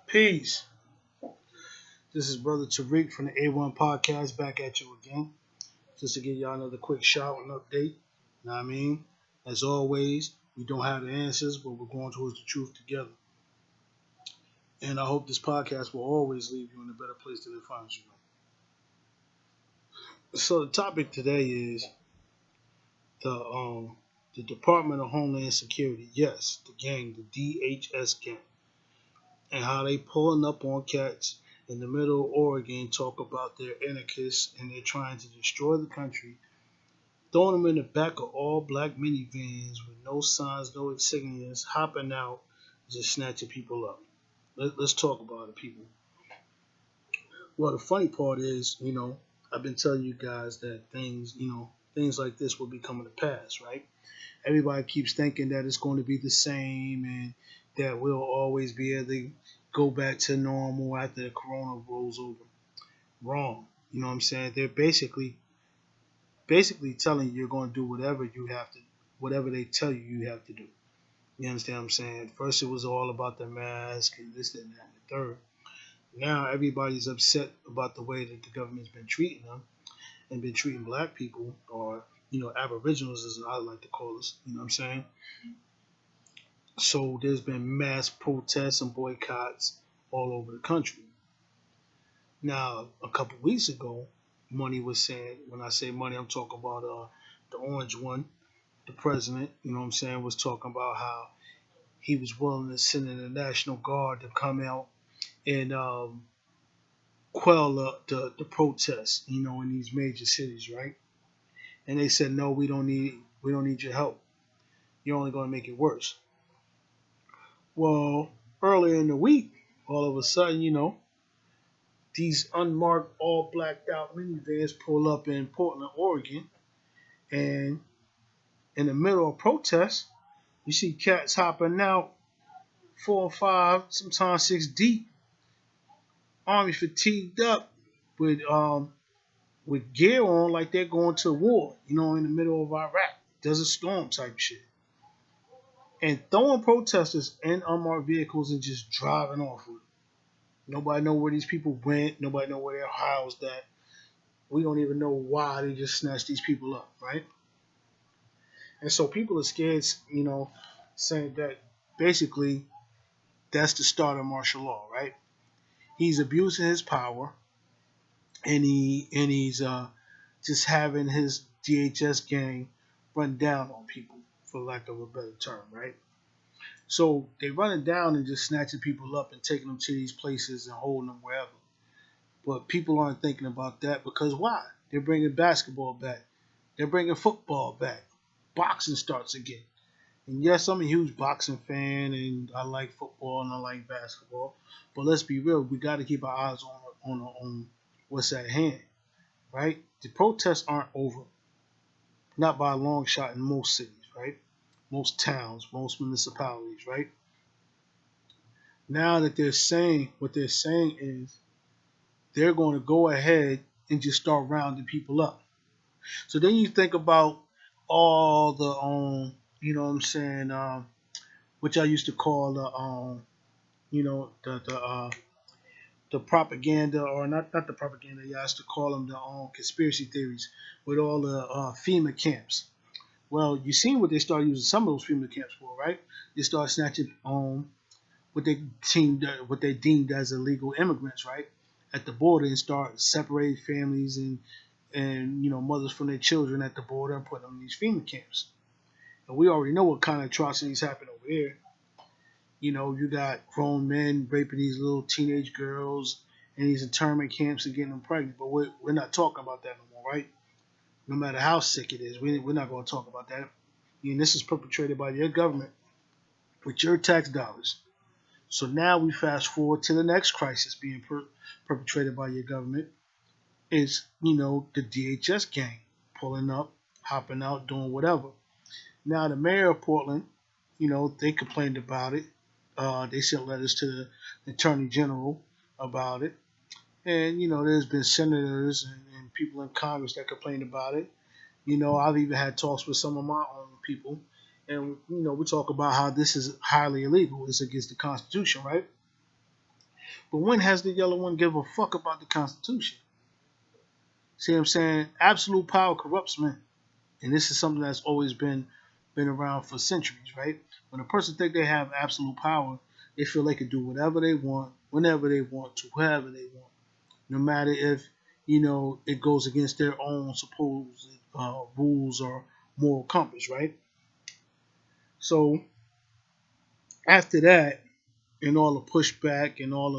Peace. This is Brother Tariq from the A1 Podcast back at you again. Just to give y'all another quick shout and update. Know what I mean? As always, we don't have the answers, but we're going towards the truth together. And I hope this podcast will always leave you in a better place than it finds you. So the topic today is the the Department of Homeland Security. Yes, the gang, the DHS gang. And how they pulling up on cats in the middle of Oregon talk about their anarchists and they're trying to destroy the country, throwing them in the back of all black minivans with no signs, no insignias, hopping out, just snatching people up. Let's talk about it, people. Well, the funny part is, I've been telling you guys that things like this will be coming to pass, right? Everybody keeps thinking that it's going to be the same and that we'll always be able to go back to normal after the corona rolls over. Wrong. You know what I'm saying? They're basically telling you you're going to do whatever they tell you you have to do. You understand what I'm saying? First it was all about the mask and this, that, and that, and the third. Now everybody's upset about the way that the government's been treating them and been treating black people or aboriginals as I like to call us. You know what I'm saying? So there's been mass protests and boycotts all over the country. Now, a couple weeks ago, Money was saying, when I say Money, I'm talking about the orange one, the president, you know what I'm saying, was talking about how he was willing to send in the National Guard to come out and quell the protests, in these major cities, right? And they said, no, we don't need your help. You're only going to make it worse. Well, earlier in the week, all of a sudden, these unmarked, all blacked out minivans pull up in Portland, Oregon, and in the middle of protests, you see cats hopping out 4 or 5, sometimes 6 deep, army fatigued up with gear on like they're going to war, in the middle of Iraq, Desert Storm type shit, and throwing protesters in unmarked vehicles and just driving off with it. Nobody know where these people went. Nobody know where they're housed at. We don't even know why they just snatched these people up, right? And so people are scared, saying that basically that's the start of martial law, right? He's abusing his power, and he's just having his DHS gang run down on people, for lack of a better term, right? So they running down and just snatching people up and taking them to these places and holding them wherever. But people aren't thinking about that because why? They're bringing basketball back. They're bringing football back. Boxing starts again. And yes, I'm a huge boxing fan, and I like football and I like basketball. But let's be real, we got to keep our eyes on what's at hand, right? The protests aren't over, not by a long shot in most cities, right? Most towns, most municipalities, right? Now that they're saying what they're saying is they're going to go ahead and just start rounding people up. So then you think about all the what I'm saying, which I used to call you know, the the uh, the propaganda, or not the propaganda. Yeah, I used to call them the conspiracy theories with all the FEMA camps. Well, you seen what they started using some of those FEMA camps for, right? They started snatching what they deemed as illegal immigrants, right, at the border, and start separating families and mothers from their children at the border and putting them in these FEMA camps. And we already know what kind of atrocities happen over here. You got grown men raping these little teenage girls in these internment camps and getting them pregnant. But we're not talking about that no more, right? No matter how sick it is, we're not going to talk about that. This is perpetrated by your government with your tax dollars. So now we fast forward to the next crisis being perpetrated by your government. Is the DHS gang pulling up, hopping out, doing whatever. Now the mayor of Portland, they complained about it. They sent letters to the attorney general about it, and there's been senators and people in Congress that complained about it. I've even had talks with some of my own people, and we talk about how this is highly illegal. It's against the Constitution, right? But when has the yellow one give a fuck about the Constitution? See what I'm saying? Absolute power corrupts men. And this is something that's always been around for centuries, right? When a person think they have absolute power, they feel they can do whatever they want, whenever they want, to whoever they want, no matter if it goes against their own supposed rules or moral compass, right? So after that, and all the pushback and all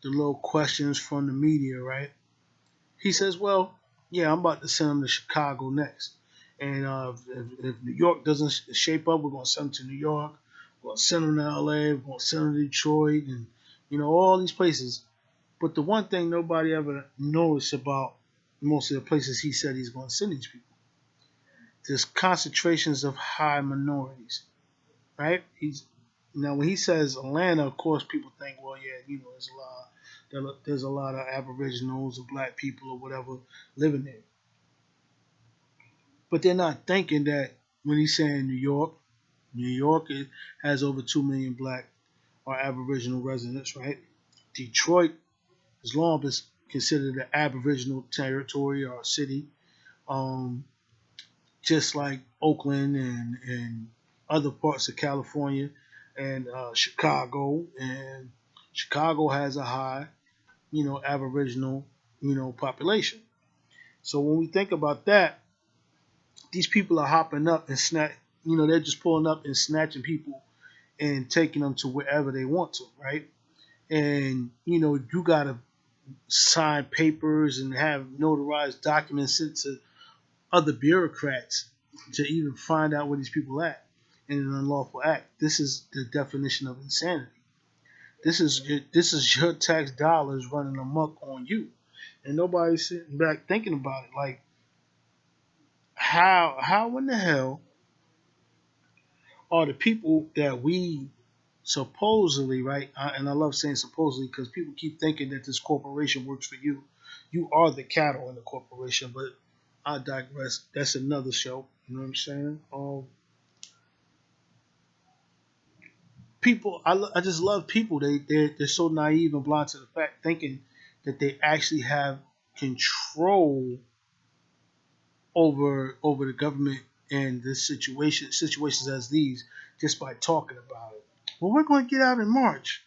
the little questions from the media, right? He says, "Well, yeah, I'm about to send him to Chicago next, and if New York doesn't shape up, we're going to send him to New York. We're going to send him to LA. We're going to send him to Detroit, and all these places." But the one thing nobody ever noticed about most of the places he said he's going to send these people, there's concentrations of high minorities, right? He's Now when he says Atlanta, of course people think, well, yeah, there's a lot of Aboriginals or black people or whatever living there, but they're not thinking that when he's saying New York has over 2 million black or Aboriginal residents, right? Detroit is long as considered an Aboriginal territory or a city, um, just like Oakland and other parts of California and Chicago. And Chicago has a high, Aboriginal, population. So when we think about that, these people are hopping up and they're just pulling up and snatching people and taking them to wherever they want to, right? And you gotta sign papers and have notarized documents sent to other bureaucrats to even find out where these people at in an unlawful act. This is the definition of insanity. This is your tax dollars running amok on you, and nobody's sitting back thinking about it. Like how in the hell are the people that we supposedly, right? And I love saying supposedly because people keep thinking that this corporation works for you. You are the cattle in the corporation, but I digress. That's another show. You know what I'm saying? People, I just love people. They're so naive and blind to the fact, thinking that they actually have control over the government and this situations as these just by talking about it. Well, we're going to get out in March.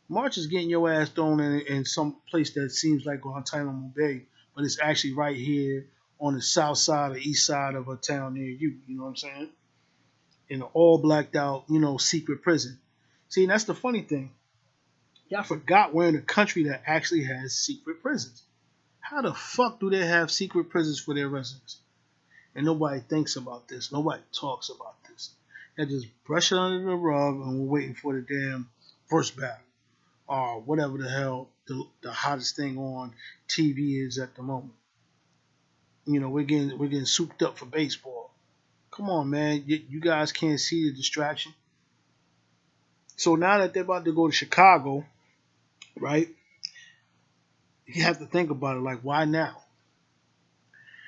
March is getting your ass thrown in some place that seems like Guantanamo Bay, but it's actually right here on the south side or east side of a town near you. You know what I'm saying? In an all blacked out, secret prison. See, that's the funny thing. Y'all forgot we're in a country that actually has secret prisons. How the fuck do they have secret prisons for their residents? And nobody thinks about this. Nobody talks about this. They just brush it under the rug and we're waiting for the damn first battle or whatever the hell the hottest thing on TV is at the moment. We're getting souped up for baseball. Come on, man. You guys can't see the distraction. So now that they're about to go to Chicago, right? You have to think about it. Like, why now?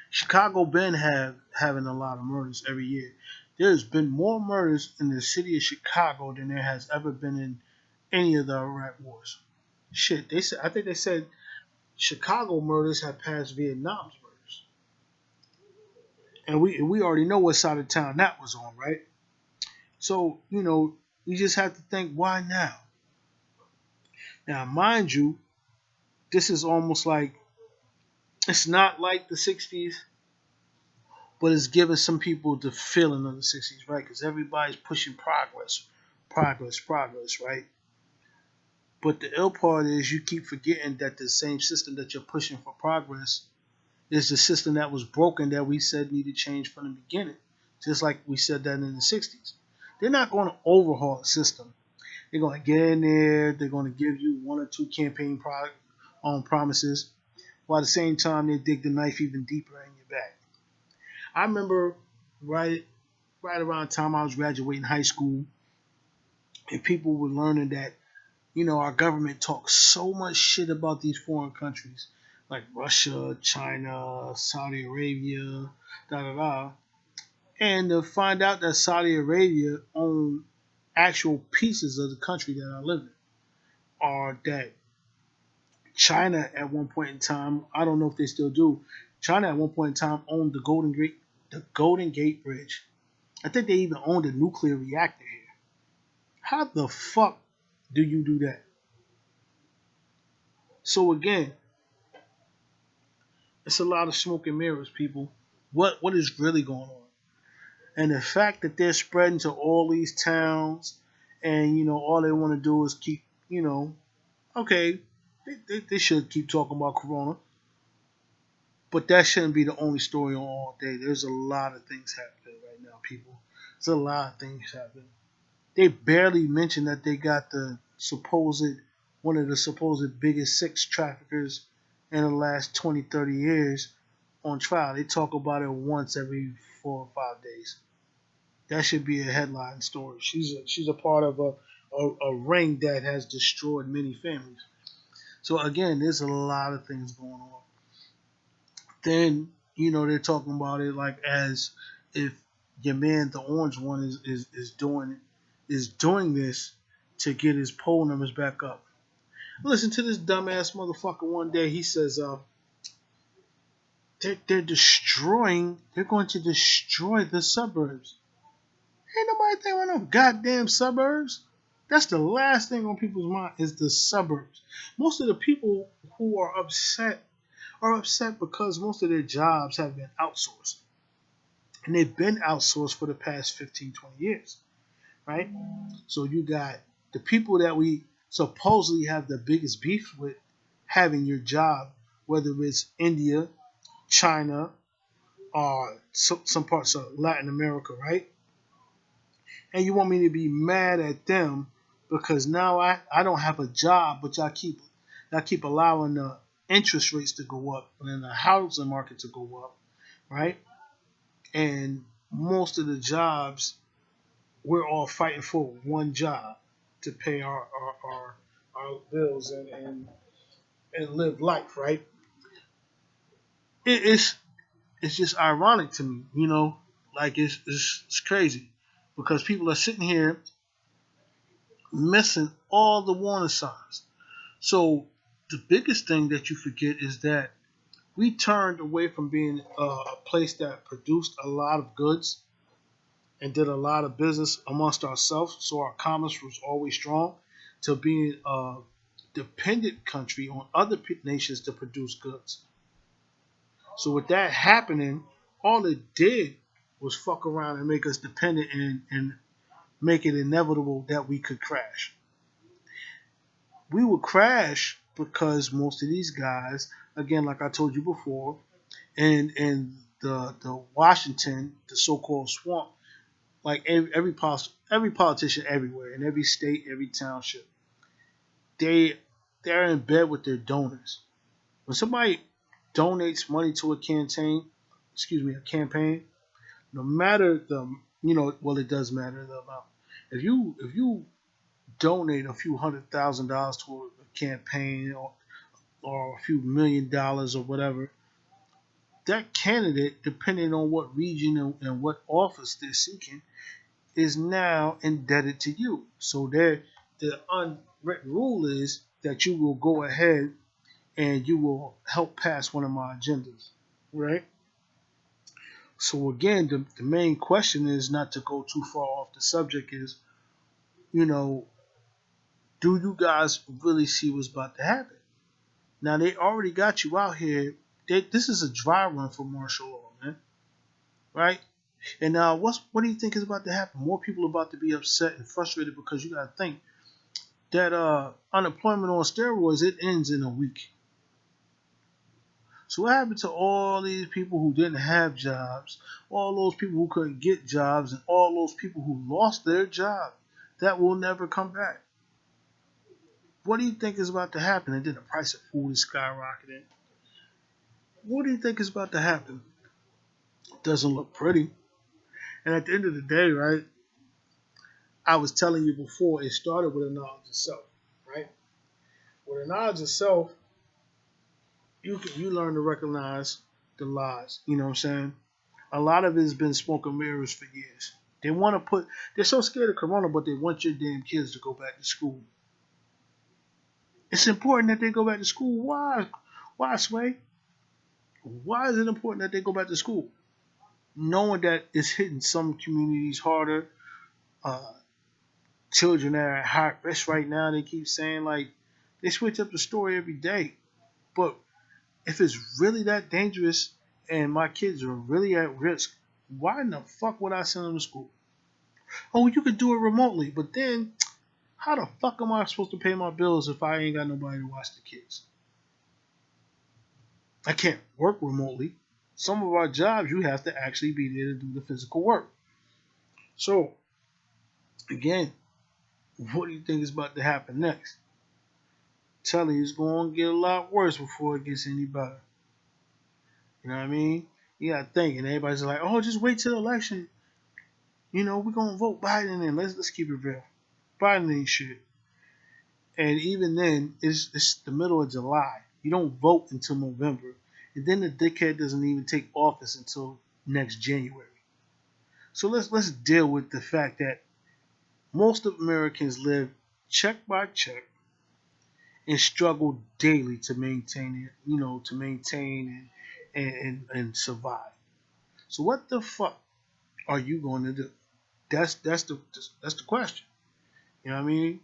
Chicago been having a lot of murders every year. There's been more murders in the city of Chicago than there has ever been in any of the Iraq wars. Shit, I think they said Chicago murders have passed Vietnam's murders, and we already know what side of town that was on, right? So we just have to think, why now? Now, mind you, this is almost like it's not like the '60s, but it's giving some people the feeling of the '60s, right? Because everybody's pushing progress, progress, progress, right? But the ill part is you keep forgetting that the same system that you're pushing for progress is the system that was broken that we said needed change from the beginning. Just like we said that in the '60s. They're not going to overhaul the system. They're going to get in there. They're going to give you one or two campaign promises, while at the same time they dig the knife even deeper in your back. I remember right right around the time I was graduating high school, and people were learning that our government talks so much shit about these foreign countries like Russia, China, Saudi Arabia, da da da, and to find out that Saudi Arabia own actual pieces of the country that I live in, or that China at one point in time, I don't know if they still do. China at one point in time owned the Golden Gate Bridge. I think they even owned a nuclear reactor here. How the fuck do you do that? So again, it's a lot of smoke and mirrors, people. What is really going on? And the fact that they're spreading to all these towns, and all they want to do is keep, okay, they should keep talking about Corona, but that shouldn't be the only story on all day. There's a lot of things happening right now, people. There's a lot of things happening. They barely mentioned that they got the supposed one of the supposed biggest sex traffickers in the last 20, 30 years on trial. They talk about it once every 4 or 5 days. That should be a headline story. She's a part of a ring that has destroyed many families. So again, there's a lot of things going on. Then they're talking about it like as if your man, the orange one, is doing this to get his poll numbers back up. Listen to this dumbass motherfucker one day. He says, they're going to destroy the suburbs. Ain't nobody thinking about no goddamn suburbs. That's the last thing on people's mind is the suburbs. Most of the people who are upset because most of their jobs have been outsourced. And they've been outsourced for the past 15, 20 years, right? So you got the people that we supposedly have the biggest beef with having your job, whether it's India, China, or some parts of Latin America, right? And you want me to be mad at them because now I don't have a job, but y'all keep allowing the interest rates to go up and then the housing market to go up, right? And most of the jobs we're all fighting for one job to pay our bills and live life, right? It's just ironic to me, like it's crazy because people are sitting here missing all the warning signs. So the biggest thing that you forget is that we turned away from being a place that produced a lot of goods and did a lot of business amongst ourselves, so our commerce was always strong, to being a dependent country on other nations to produce goods. So with that happening, all it did was fuck around and make us dependent and make it inevitable that we could crash. We would crash because most of these guys, again, like I told you before, and the Washington, the so-called swamp, like every politician everywhere in every state, every township, they they're in bed with their donors. When somebody donates money to a campaign, no matter well, it does matter the amount. If you donate a few $100,000 to a campaign or a few $1 million or whatever, that candidate, depending on what region and what office they're seeking, is now indebted to you. So the unwritten rule is that you will go ahead and you will help pass one of my agendas, right? So again, the main question is not to go too far off the subject is, you know, do you guys really see what's about to happen? Now they already got you out here. This is a dry run for martial law, man, right? And now, what do you think is about to happen? More people are about to be upset and frustrated because you got to think that unemployment on steroids, it ends in a week. So what happened to all these people who didn't have jobs, all those people who couldn't get jobs, and all those people who lost their job that will never come back? What do you think is about to happen? And then the price of food is skyrocketing. What do you think is about to happen? It doesn't look pretty. And at the end of the day, right, I was telling you before, it started with a knowledge of self, right? With a knowledge of self, you learn to recognize the lies. You know what I'm saying? A lot of it has been smoke and mirrors for years. They want to they're so scared of Corona, but they want your damn kids to go back to school. It's important that they go back to school. Why? Why, Sway? Why is it important that they go back to school? Knowing that it's hitting some communities harder. Uh, Children that are at high risk right now, they keep saying, like, they switch up the story every day. But if it's really that dangerous and my kids are really at risk, why in the fuck would I send them to school? Oh, you could do it remotely, but then how the fuck am I supposed to pay my bills if I ain't got nobody to watch the kids? I can't work remotely. Some of our jobs, you have to actually be there to do the physical work. So, again, what do you think is about to happen next? I'm telling you, it's going to get a lot worse before it gets any better. You know what I mean? You got to think, and everybody's like, oh, just wait till the election. You know, we're going to vote Biden in. Let's keep it real. Biden ain't shit. And even then, it's the middle of July. You don't vote until November. And then the dickhead doesn't even take office until next January. So let's deal with the fact that most of Americans live check by check and struggle daily to maintain it, to maintain and survive. So what the fuck are you going to do? That's the question. You know what I mean?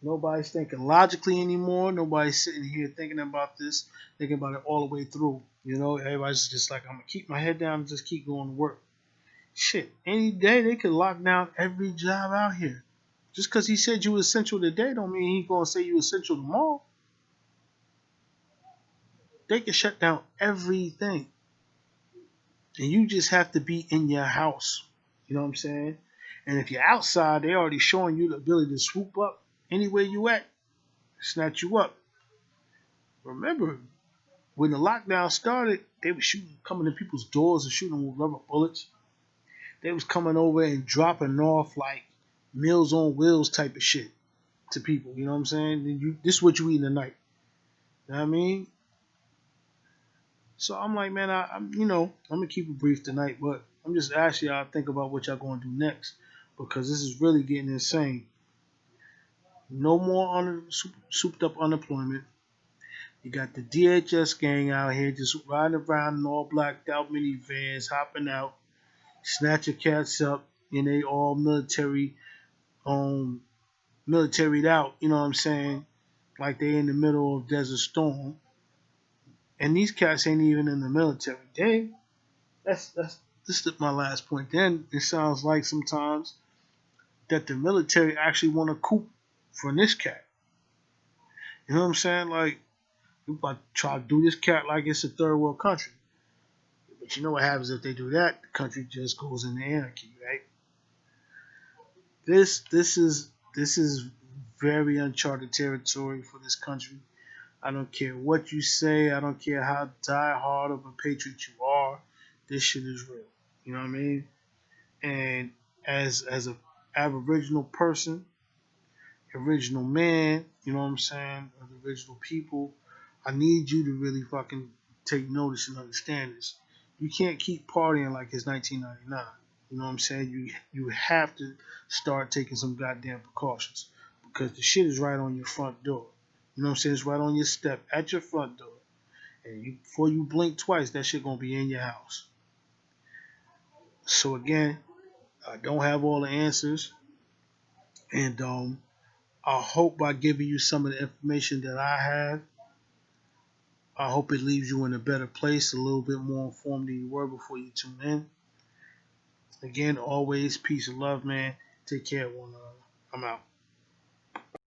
Nobody's thinking logically anymore. Nobody's sitting here thinking about this, thinking about it all the way through. Everybody's just like, I'm gonna keep my head down and just keep going to work. Shit, any day they could lock down every job out here. Just because he said you were essential today, don't mean he's gonna say you essential tomorrow. They can shut down everything, and you just have to be in your house. You know what I'm saying? And if you're outside, they already showing you the ability to swoop up anywhere you at, snatch you up. Remember, when the lockdown started, they were coming to people's doors and shooting them with rubber bullets. They was coming over and dropping off like Meals on Wheels type of shit to people. You know what I'm saying? This is what you eat tonight. You know what I mean? So I'm like, man, I'm gonna keep it brief tonight, but I'm just asking y'all to think about what y'all gonna do next because this is really getting insane. No more souped up unemployment. You got the DHS gang out here just riding around in all blacked out minivans, hopping out, snatching cats up, and they all militaried out. You know what I'm saying? Like they in the middle of Desert Storm, and these cats ain't even in the military. That's this is my last point. Then it sounds like sometimes that the military actually want to coup for this cat. You know what I'm saying? Like we about to try to do this cat like it's a third world country. But you know what happens if they do that? The country just goes into anarchy, right? This is very uncharted territory for this country. I don't care what you say. I don't care how die-hard of a patriot you are. This shit is real. You know what I mean? And as a Aboriginal person, original man, you know what I'm saying, of the original people, I need you to really fucking take notice and understand this. You can't keep partying like it's 1999. You know what I'm saying? You have to start taking some goddamn precautions because the shit is right on your front door. You know what I'm saying? It's right on your step at your front door. And before you blink twice, that shit gonna be in your house. So again, I don't have all the answers, and I hope by giving you some of the information that I have, I hope it leaves you in a better place, a little bit more informed than you were before you tune in. Again, always peace and love, man. Take care of one another. I'm out.